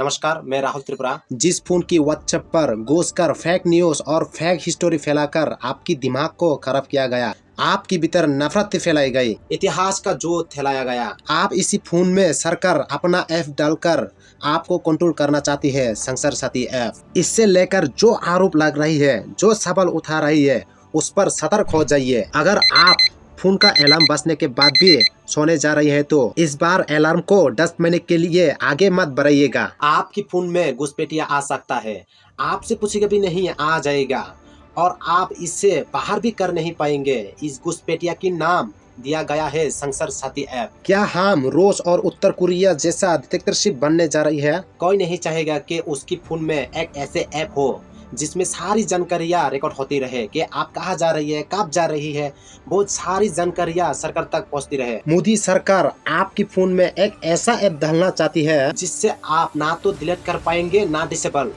नमस्कार, मैं राहुल त्रिपुरा। जिस फोन की व्हाट्सएप पर घुसकर फेक न्यूज और फेक हिस्टोरी फैलाकर आपकी दिमाग को खराब किया गया, आपके भीतर नफरत फैलाई गई, इतिहास का जोत फैलाया गया। आप इसी फोन में सरकार अपना ऐप डालकर आपको कंट्रोल करना चाहती है, संसार साथी ऐप। इससे लेकर जो आरोप लग रही है, जो सवाल उठा रही है, उस पर सतर्क हो जाइए। अगर आप फोन का अलार्म बजने के बाद भी सोने जा रही है तो इस बार अलार्म को 10 मिनट के लिए आगे मत बढ़ाइएगा। आपकी फोन में घुसपैठिया आ सकता है, आपसे पूछेगा भी नहीं, आ जाएगा और आप इससे बाहर भी कर नहीं पाएंगे। इस घुसपैठिया की नाम दिया गया है संसार साथी ऐप। क्या हम रूस और उत्तर कोरिया जैसा डिटेक्टरशिप बनने जा रही है? कोई नहीं चाहेगा कि उसकी फोन में एक ऐसे ऐप हो जिसमें सारी जानकारियां रिकॉर्ड होती रहे कि आप कहाँ जा रही है, कब जा रही है, बहुत सारी जानकारियां सरकार तक पहुंचती रहे। मोदी सरकार आपकी फोन में एक ऐसा ऐप डालना चाहती है जिससे आप ना तो डिलीट कर पाएंगे ना डिसेबल।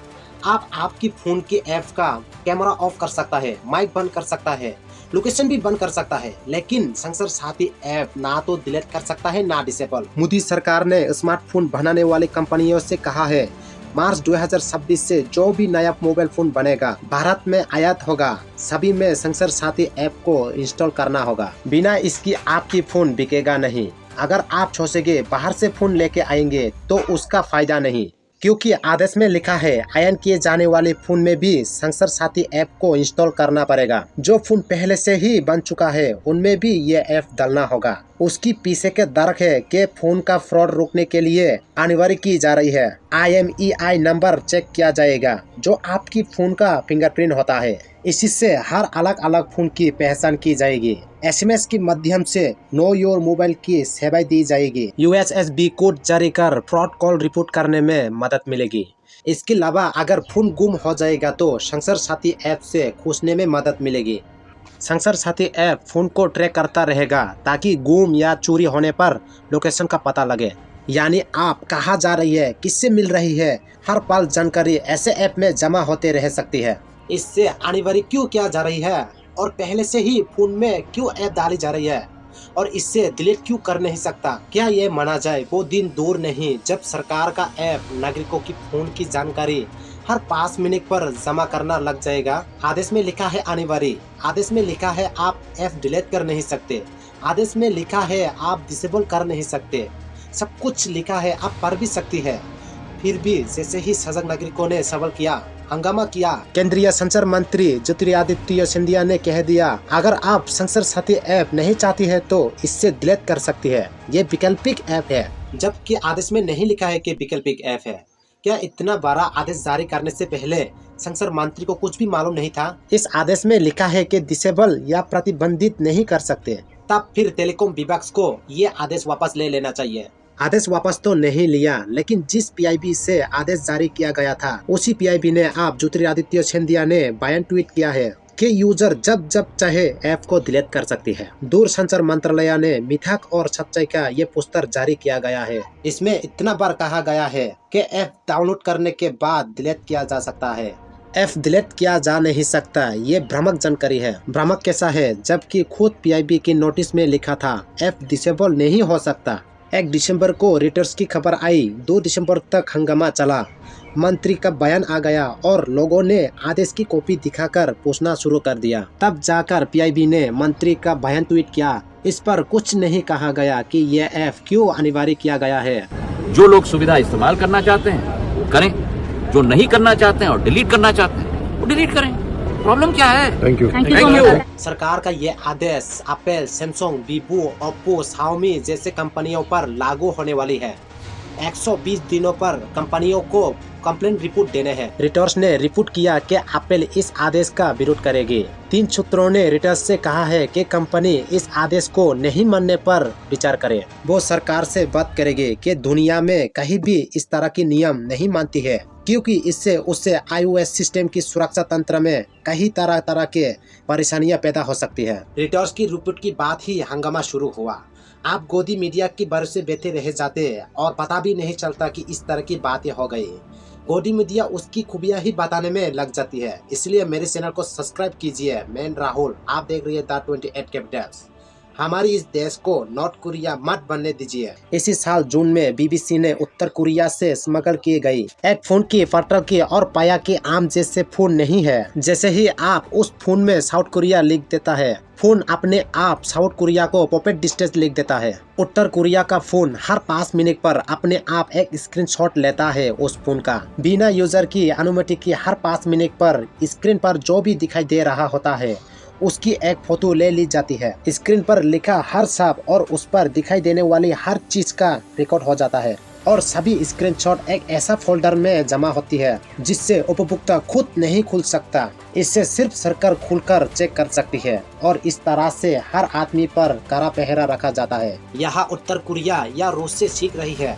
आप आपकी फोन के ऐप का कैमरा ऑफ कर सकता है, माइक बंद कर सकता है, लोकेशन भी बंद कर सकता है, लेकिन संसार साथी ऐप ना तो डिलीट कर सकता है ना डिसेबल। मोदी सरकार ने स्मार्टफोन बनाने वाली कंपनियों से कहा है मार्च 2026 से जो भी नया मोबाइल फोन बनेगा भारत में आयात होगा, सभी में संसार साथी ऐप को इंस्टॉल करना होगा। बिना इसकी आपकी फोन बिकेगा नहीं। अगर आप सोचेंगे बाहर से फोन लेके आएंगे तो उसका फायदा नहीं, क्योंकि आदेश में लिखा है आयन किए जाने वाले फोन में भी संसार साथी ऐप को इंस्टॉल करना पड़ेगा। जो फोन पहले से ही बन चुका है उनमें भी ये ऐप डालना होगा। उसकी पीछे के तर्क है कि फोन का फ्रॉड रोकने के लिए अनिवार्य की जा रही है। IMEI नंबर चेक किया जाएगा जो आपकी फोन का फिंगरप्रिंट होता है। इसी से हर अलग अलग फोन की पहचान की जाएगी। SMS के माध्यम से नो योर मोबाइल की सेवाएं दी जाएगी। USB कोड जारी कर फ्रॉड कॉल रिपोर्ट करने में मदद मिलेगी। इसके अलावा अगर फोन गुम हो जाएगा तो संसार साथी ऐप से खोजने में मदद मिलेगी। संसार साथी ऐप फोन को ट्रैक करता रहेगा ताकि गुम या चोरी होने पर लोकेशन का पता लगे, यानी आप कहाँ जा रही है, किससे मिल रही है, हर पल जानकारी ऐसे ऐप में जमा होते रह सकती है। इससे अनिवार्य क्यों किया जा रही है और पहले से ही फोन में क्यों ऐप डाली जा रही है और इससे डिलीट क्यों कर नहीं सकता? क्या ये माना जाए वो दिन दूर नहीं जब सरकार का ऐप नागरिकों की फोन की जानकारी हर 5 मिनट पर जमा करना लग जाएगा। आदेश में लिखा है अनिवार्य, आदेश में लिखा है आप ऐप डिलीट कर नहीं सकते, आदेश में लिखा है आप डिसेबल कर नहीं सकते, सब कुछ लिखा है, आप पढ़ भी सकती है। फिर भी जैसे ही सजग नागरिकों ने सवाल किया, हंगामा किया, केंद्रीय संचार मंत्री ज्योतिरादित्य सिंधिया ने कह दिया अगर आप संसार साथी ऐप नहीं चाहती है तो इससे डिलीट कर सकती है, ये वैकल्पिक ऐप है। जबकि आदेश में नहीं लिखा है कि वैकल्पिक ऐप है। क्या इतना बड़ा आदेश जारी करने से पहले संचार मंत्री को कुछ भी मालूम नहीं था? इस आदेश में लिखा है कि डिसेबल या प्रतिबंधित नहीं कर सकते। तब फिर टेलीकॉम विभाग को ये आदेश वापस ले लेना चाहिए। आदेश वापस तो नहीं लिया, लेकिन जिस PIB से आदेश जारी किया गया था उसी PIB ने अब ज्योतिरादित्य सिंधिया ने बयान ट्वीट किया है कि यूजर जब जब चाहे ऐप को डिलीट कर सकती है। दूरसंचार मंत्रालय ने मिथक और सच्चाई का ये पोस्टर जारी किया गया है। इसमें इतना बार कहा गया है कि ऐप डाउनलोड करने के बाद डिलीट किया जा सकता है, ऐप डिलीट किया जा नहीं सकता। ये भ्रामक जानकारी है। भ्रामक कैसा है जबकि खुद PIB की नोटिस में लिखा था ऐप डिसेबल नहीं हो सकता। 1 दिसंबर को रिटर्स की खबर आई, 2 दिसंबर तक हंगामा चला, मंत्री का बयान आ गया और लोगों ने आदेश की कॉपी दिखाकर पूछना शुरू कर दिया। तब जाकर PIB ने मंत्री का बयान ट्वीट किया। इस पर कुछ नहीं कहा गया कि यह ऐप क्यों अनिवार्य किया गया है। जो लोग सुविधा इस्तेमाल करना चाहते हैं वो करें, जो नहीं करना चाहते हैं और डिलीट करना चाहते हैं वो डिलीट करें। प्रॉब्लम क्या है? Thank you. सरकार का ये आदेश Apple, Samsung, Vivo, Oppo, Xiaomi जैसे कंपनियों पर लागू होने वाली है। 120 दिनों पर कंपनियों को कंप्लेंट रिपोर्ट देने हैं। रिटर्स ने रिपोर्ट किया कि एप्पल इस आदेश का विरोध करेगी। 3 सूत्रों ने रिटर्स से कहा है कि कंपनी इस आदेश को नहीं मानने पर विचार करे। वो सरकार से बात करेगी कि दुनिया में कहीं भी इस तरह की नियम नहीं मानती है, क्योंकि इससे उससे iOS सिस्टम की सुरक्षा तंत्र में कई तरह के परेशानियां पैदा हो सकती है। रिटर्स की रिपोर्ट की बात ही हंगामा शुरू हुआ। आप गोदी मीडिया की भरोसे बैठे रह जाते और पता भी नहीं चलता कि इस तरह की बातें हो गई। गोदी मीडिया उसकी खूबियां ही बताने में लग जाती है। इसलिए मेरे चैनल को सब्सक्राइब कीजिए। मैं राहुल, आप देख रही है द 28 कैपिटल्स। हमारी इस देश को नॉर्थ कोरिया मत बनने दीजिए। इसी साल जून में बीबीसी ने उत्तर कोरिया से स्मगल किए गई एक फोन की फोटो की और पाया कि आम जैसे फोन नहीं है। जैसे ही आप उस फोन में साउथ कोरिया लिख देता है, फोन अपने आप साउथ कोरिया को पॉपेट डिस्टेंस लिख देता है। उत्तर कोरिया का फोन हर 5 मिनट पर अपने आप एक स्क्रीनशॉट लेता है उस फोन का, बिना यूजर की अनुमति की। हर 5 मिनट पर स्क्रीन पर जो भी दिखाई दे रहा होता है उसकी एक फोटो ले ली जाती है। स्क्रीन पर लिखा हर शब्द और उस पर दिखाई देने वाली हर चीज का रिकॉर्ड हो जाता है और सभी स्क्रीनशॉट एक ऐसा फोल्डर में जमा होती है जिससे उपभोक्ता खुद नहीं खुल सकता। इससे सिर्फ सरकार खुलकर चेक कर सकती है और इस तरह से हर आदमी पर कड़ा पहरा रखा जाता है। यहाँ उत्तर कोरिया या रूस से सीख रही है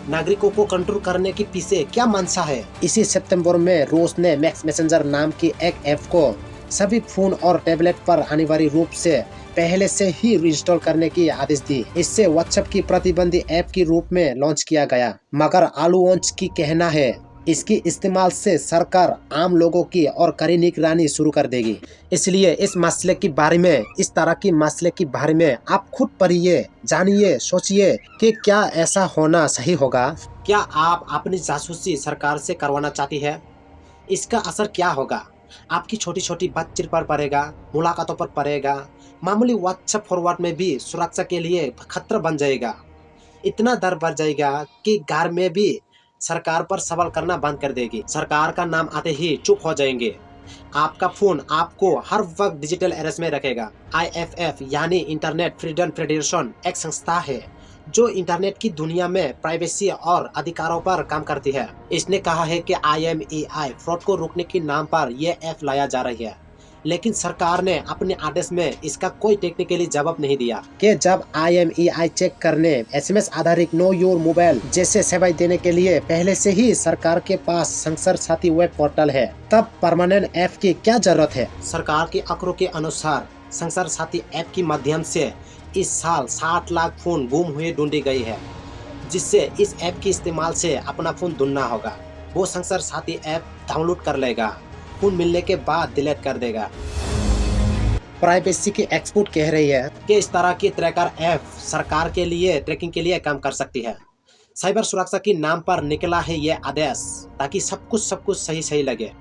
नागरिकों को कंट्रोल करने के पीछे क्या मंशा है। इसी सितंबर में रूस ने मैक्स मैसेंजर नाम की एक ऐप को सभी फोन और टैबलेट पर अनिवार्य रूप से पहले से ही इंस्टॉल करने की आदेश दी। इससे व्हाट्सएप की प्रतिबंधित ऐप के रूप में लॉन्च किया गया, मगर आलूवंश की कहना है इसकी इस्तेमाल से सरकार आम लोगों की और कड़ी निगरानी शुरू कर देगी। इसलिए इस मसले के बारे में, इस तरह की मसले के बारे में आप खुद पढ़िए, जानिए, सोचिए कि क्या ऐसा होना सही होगा। क्या आप अपनी जासूसी सरकार से करवाना चाहती है? इसका असर क्या होगा? आपकी छोटी छोटी बातचीत पर पड़ेगा, मुलाकातों पर पड़ेगा, मामूली व्हाट्सएप फॉरवर्ड में भी सुरक्षा के लिए खतरा बन जाएगा। इतना डर बढ़ जाएगा कि घर में भी सरकार पर सवाल करना बंद कर देगी। सरकार का नाम आते ही चुप हो जाएंगे। आपका फोन आपको हर वक्त डिजिटल अरेस्ट में रखेगा। IFF यानी इंटरनेट फ्रीडम फेडरेशन एक संस्था है जो इंटरनेट की दुनिया में प्राइवेसी और अधिकारों पर काम करती है। इसने कहा है कि IMEI फ्रॉड को रोकने के नाम पर यह ऐप लाया जा रही है, लेकिन सरकार ने अपने आदेश में इसका कोई टेक्निकली जवाब नहीं दिया कि जब IMEI चेक करने SMS आधारित नो योर मोबाइल जैसे सेवाएं देने के लिए पहले से ही सरकार के पास संसार साथी वेब पोर्टल है, तब परमानेंट ऐप की क्या जरूरत है। सरकार के आंकड़ों के अनुसार संसार साथी ऐप के माध्यम से इस साल 60 लाख फोन गुम हुए ढूंढी गई है, जिससे इस ऐप के इस्तेमाल से अपना फोन ढूंढना होगा। वो संसार साथी ऐप डाउनलोड कर लेगा, फोन मिलने के बाद डिलीट कर देगा। प्राइवेसी की एक्सपर्ट कह रही है कि इस तरह की ट्रैकर ऐप सरकार के लिए ट्रैकिंग के लिए काम कर सकती है। साइबर सुरक्षा के नाम पर निकला है ये आदेश ताकि सब कुछ सही लगे।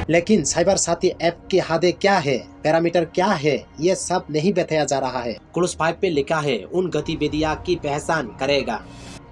लेकिन साइबर साथी ऐप की हदें क्या है, पैरामीटर क्या है, ये सब नहीं बताया जा रहा है। क्लॉज 5 पे लिखा है उन गतिविधियां की पहचान करेगा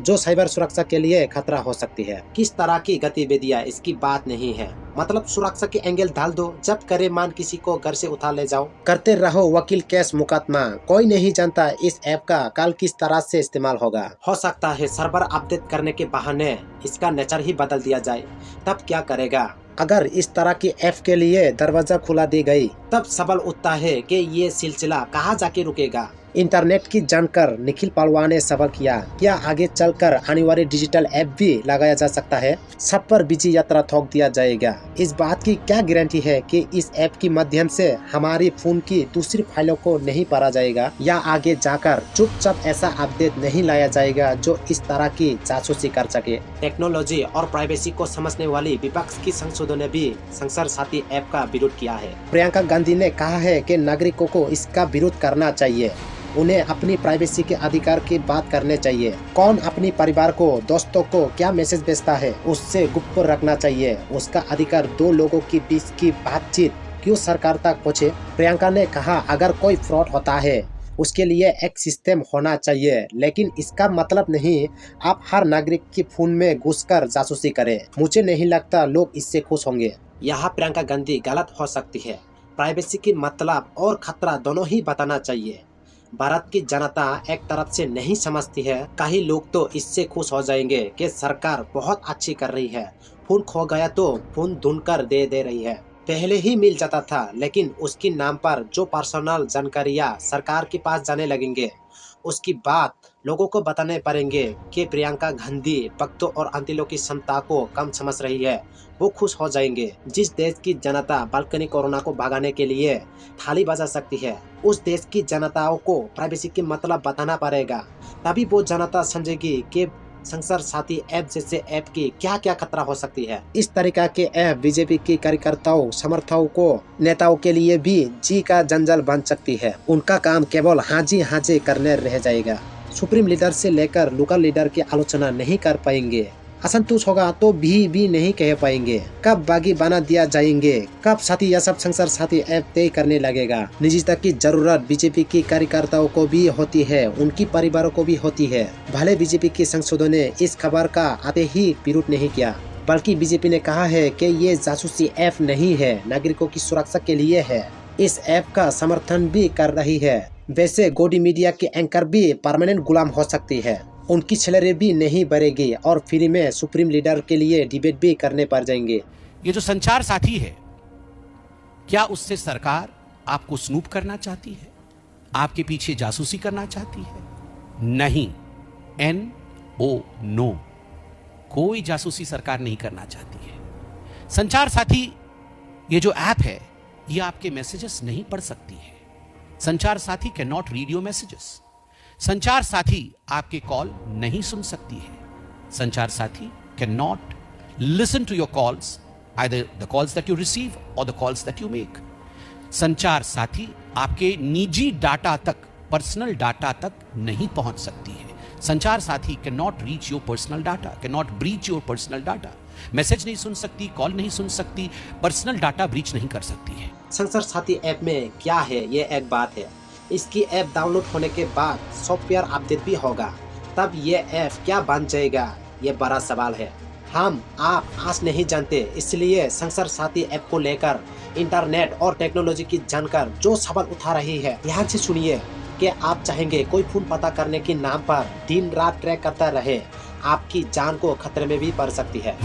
जो साइबर सुरक्षा के लिए खतरा हो सकती है। किस तरह की गतिविधियां, इसकी बात नहीं है। मतलब सुरक्षा के एंगल डाल दो, जब करे मान किसी को घर से उठा ले जाओ, करते रहो वकील केस मुकदमा। कोई नहीं जानता इस ऐप का कल किस तरह से इस्तेमाल होगा। हो सकता है सर्वर अपडेट करने के बहाने इसका नेचर ही बदल दिया जाए, तब क्या करेगा। अगर इस तरह की ऐप के लिए दरवाजा खुला दी गई, तब सवाल उठता है कि ये सिलसिला कहाँ जाके रुकेगा। इंटरनेट की जानकर निखिल पालवान ने सवाल किया, क्या आगे चलकर अनिवार्य डिजिटल ऐप भी लगाया जा सकता है? सब पर बिजी यात्रा थोक दिया जाएगा। इस बात की क्या गारंटी है कि इस ऐप के माध्यम से हमारी फोन की दूसरी फाइलों को नहीं पढ़ा जाएगा, या आगे जाकर चुपचाप ऐसा अपडेट नहीं लाया जाएगा जो इस तरह की जासूसी कर सके। टेक्नोलॉजी और प्राइवेसी को समझने वाली विपक्ष की संसदों ने भी संसार साथी ऐप का विरोध किया है। प्रियंका गांधी ने कहा है कि नागरिकों को इसका विरोध करना चाहिए। उन्हें अपनी प्राइवेसी के अधिकार की बात करने चाहिए। कौन अपनी परिवार को, दोस्तों को क्या मैसेज भेजता है उससे गुप्त रखना चाहिए। उसका अधिकार दो लोगों के बीच की बातचीत क्यों सरकार तक पहुँचे। प्रियंका ने कहा, अगर कोई फ्रॉड होता है उसके लिए एक सिस्टम होना चाहिए, लेकिन इसका मतलब नहीं आप हर नागरिक के फोन में घुसकर जासूसी करें। मुझे नहीं लगता लोग इससे खुश होंगे। यहाँ प्रियंका गांधी गलत हो सकती है। प्राइवेसी की मतलब और खतरा दोनों ही बताना चाहिए। भारत की जनता एक तरफ से नहीं समझती है। कई लोग तो इससे खुश हो जाएंगे कि सरकार बहुत अच्छी कर रही है, फोन खो गया तो फोन ढूंढकर दे रही है। पहले ही मिल जाता था, लेकिन उसके नाम पर जो पर्सनल जानकारियां सरकार के पास जाने लगेंगे, उसकी बात लोगों को बताने पड़ेंगे कि प्रियंका गांधी भक्तों और अंतिलों की क्षमता को कम समझ रही है। वो खुश हो जाएंगे। जिस देश की जनता बालकनी कोरोना को भगाने के लिए थाली बजा सकती है, उस देश की जनताओं को प्राइवेसी के मतलब बताना पड़ेगा। तभी वो जनता समझेगी कि संसार साथी ऐप जैसे ऐप की क्या क्या खतरा हो सकती है। इस तरीका के ऐप बीजेपी के कार्यकर्ताओं, समर्थकों को, नेताओं के लिए भी जी का जंजाल बन सकती है। उनका काम केवल हाजी करने रह जाएगा। सुप्रीम लीडर से लेकर लोकल लीडर की आलोचना नहीं कर पाएंगे। असंतोष होगा तो भी नहीं कह पाएंगे। कब बागी बना दिया जाएंगे, कब साथी यह सब संसार साथी ऐप तय करने लगेगा। निजता की जरूरत बीजेपी के कार्यकर्ताओं को भी होती है, उनकी परिवारों को भी होती है। भले बीजेपी के सांसदों ने इस खबर का आते ही विरोध नहीं किया, बल्कि बीजेपी ने कहा है कि ये जासूसी ऐप नहीं है, नागरिकों की सुरक्षा के लिए है। इस ऐप का समर्थन भी कर रही है। वैसे गोडी मीडिया के एंकर भी परमानेंट गुलाम हो सकती है। उनकी सैलरी भी नहीं बढ़ेगी और फ्री में सुप्रीम लीडर के लिए डिबेट भी करने पड़ जाएंगे। ये जो संचार साथी है, क्या उससे सरकार आपको स्नूप करना चाहती है, आपके पीछे जासूसी करना चाहती है? नहीं, नो, कोई जासूसी सरकार नहीं करना चाहती है। संचार साथी ये जो ऐप है, ये आपके मैसेजेस नहीं पढ़ सकती है। Sanchar Saathi can not read your messages. संचार साथी आपके कॉल नहीं सुन सकती है। Sanchar Saathi can not listen to your calls, either the calls that you receive और the calls that you make. Sanchar Saathi आपके निजी डाटा तक, पर्सनल डाटा तक नहीं पहुंच सकती है। Sanchar Saathi can not reach your personal data, can not breach your personal data. Message नहीं सुन सकती, कॉल नहीं सुन सकती, पर्सनल डाटा ब्रीच नहीं कर सकती है। संसार साथी ऐप में क्या है, ये एक बात है। इसकी ऐप डाउनलोड होने के बाद सॉफ्टवेयर अपडेट भी होगा, तब ये ऐप क्या बन जाएगा, ये बड़ा सवाल है। हम आप आज नहीं जानते, इसलिए संसार साथी ऐप को लेकर इंटरनेट और टेक्नोलॉजी की जानकर जो सवाल उठा रही है, ध्यान से सुनिए कि आप चाहेंगे कोई फोन पता करने के नाम पर दिन रात ट्रैक करता रहे, आपकी जान को खतरे में भी पड़ सकती है।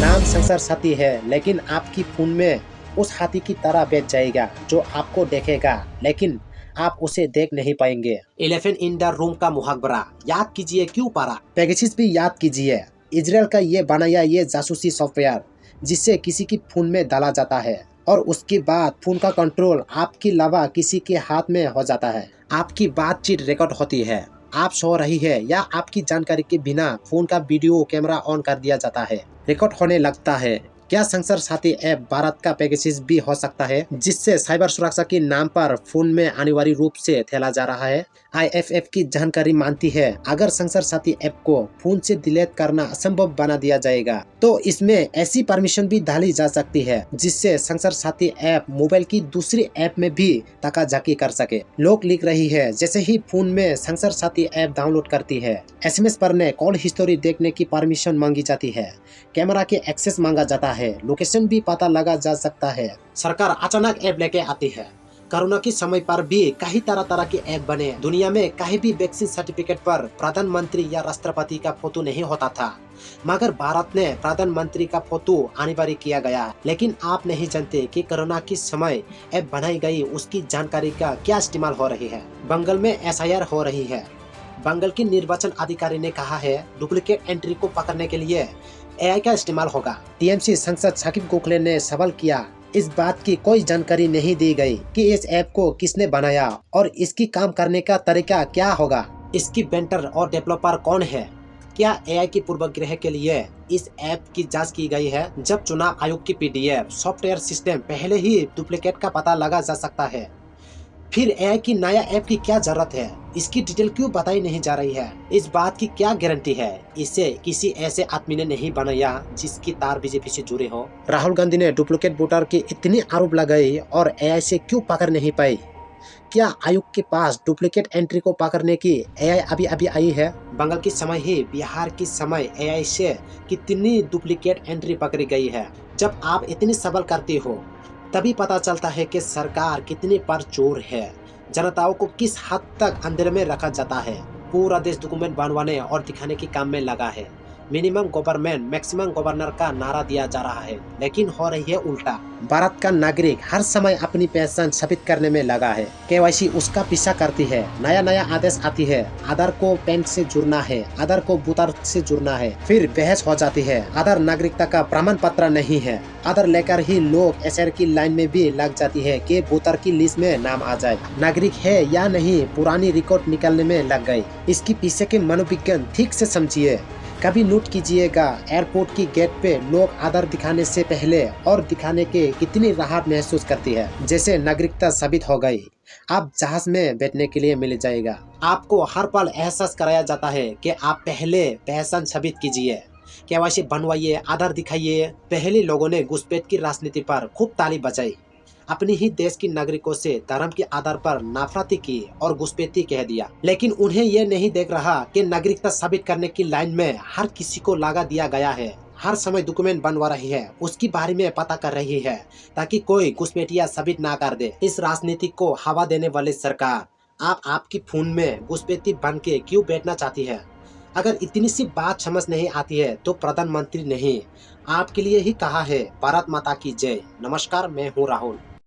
नाम संसार साथी है, लेकिन आपकी फोन में उस हाथी की तरह बैठ जाएगा जो आपको देखेगा, लेकिन आप उसे देख नहीं पाएंगे। 11 इन द रूम का मुहावरा याद कीजिए, क्यों पारा पेगासस भी याद कीजिए। इजराइल का ये बनाया ये जासूसी सॉफ्टवेयर जिससे किसी की फोन में डाला जाता है और उसके बाद फोन का कंट्रोल आपके अलावा किसी के हाथ में हो जाता है। आपकी बातचीत रिकॉर्ड होती है, आप सो रही है या आपकी जानकारी के बिना फोन का वीडियो कैमरा ऑन कर दिया जाता है, रिकॉर्ड होने लगता है। क्या संसार साथी ऐप भारत का पेगासस भी हो सकता है, जिससे साइबर सुरक्षा के नाम पर फोन में अनिवार्य रूप से फैला जा रहा है? IFF की जानकारी मानती है अगर संसार साथी ऐप को फोन से डिलीट करना असंभव बना दिया जाएगा तो इसमें ऐसी परमिशन भी डाली जा सकती है जिससे संसार साथी ऐप मोबाइल की दूसरी ऐप में भी ताकाझाकी कर सके। लोग लिख रही है जैसे ही फोन में संसार साथी ऐप डाउनलोड करती है, SMS पर कॉल हिस्टोरी देखने की परमिशन मांगी जाती है, कैमरा के एक्सेस मांगा जाता है, लोकेशन भी पता लगा जा सकता है। सरकार अचानक ऐप लेके आती है। कोरोना के समय पर भी कई तरह के ऐप बने। दुनिया में कहीं भी वैक्सीन सर्टिफिकेट पर प्रधानमंत्री या राष्ट्रपति का फोटो नहीं होता था, मगर भारत ने प्रधानमंत्री का फोटो अनिवार्य किया गया। लेकिन आप नहीं जानते कि कोरोना के समय ऐप बनाई गई उसकी जानकारी का क्या इस्तेमाल हो रही है। बंगाल में SIR हो रही है। बंगाल के निर्वाचन अधिकारी ने कहा है डुप्लीकेट एंट्री को पकड़ने के लिए AI का इस्तेमाल होगा। TMC सांसद साकिब गोखले ने सवाल किया, इस बात की कोई जानकारी नहीं दी गई कि इस ऐप को किसने बनाया और इसकी काम करने का तरीका क्या होगा। इसकी वेंडर और डेवलपर कौन है? क्या AI की पूर्वाग्रह के लिए इस ऐप की जांच की गई है? जब चुनाव आयोग की PDF सॉफ्टवेयर सिस्टम पहले ही डुप्लीकेट का पता लगा जा सकता है, फिर AI की नया ऐप की क्या जरूरत है? इसकी डिटेल क्यों बताई नहीं जा रही है? इस बात की क्या गारंटी है इसे किसी ऐसे आदमी ने नहीं बनाया जिसकी तार बीजेपी से जुड़े हो? राहुल गांधी ने डुप्लीकेट वोटर की इतनी आरोप लगाई और AI से क्यों पकड़ नहीं पाई? क्या आयोग के पास डुप्लीकेट एंट्री को पकड़ने की AI अभी आई है? बंगाल के समय ही बिहार के समय AI से कितनी डुप्लीकेट एंट्री पकड़ी गई है? जब आप इतनी सवाल करती हो तभी पता चलता है कि सरकार कितनी पर चोर है, जनताओं को किस हद तक अंधेरे में रखा जाता है। पूरा देश डॉक्यूमेंट बनवाने और दिखाने के काम में लगा है। मिनिमम गवर्नमेंट मैक्सिमम गवर्नर का नारा दिया जा रहा है, लेकिन हो रही है उल्टा। भारत का नागरिक हर समय अपनी पहचान साबित करने में लगा है। KYC उसका पीछा करती है, नया आदेश आती है, आधार को पैन से जुड़ना है, आधार को बूथर से जुड़ना है, फिर बहस हो जाती है। आधार नागरिकता का प्रमाण पत्र नहीं है, आधार लेकर ही लोग SR की लाइन में भी लग जाती है कि वोटर की लिस्ट में नाम आ जाए। नागरिक है या नहीं पुरानी रिकॉर्ड निकालने में लग गई। इसकी पीछे के मनोविज्ञान ठीक से समझिए। कभी नोट कीजिएगा एयरपोर्ट की गेट पे लोग आधार दिखाने से पहले और दिखाने के कितनी राहत महसूस करती है, जैसे नागरिकता साबित हो गई। आप जहाज में बैठने के लिए मिल जाएगा। आपको हर पल एहसास कराया जाता है कि आप पहले पहचान साबित कीजिए, केवाईसी बनवाइए, आधार दिखाइए। पहले लोगों ने घुसपैठ की राजनीति पर खूब ताली बजाई, अपनी ही देश की नागरिकों से धर्म के आधार पर नफरती की और घुसपैठी कह दिया। लेकिन उन्हें यह नहीं देख रहा कि नागरिकता साबित करने की लाइन में हर किसी को लगा दिया गया है। हर समय डॉक्यूमेंट बनवा रही है, उसकी बारे में पता कर रही है ताकि कोई घुसपैठिया साबित ना कर दे। इस राजनीति को हवा देने वाली सरकार आपकी फोन में घुसपैठी बन के क्यों बैठना चाहती है? अगर इतनी सी बात समझ नहीं आती है तो प्रधानमंत्री नहीं आपके लिए ही कहा है। भारत माता की जय। नमस्कार, मैं हूँ राहुल।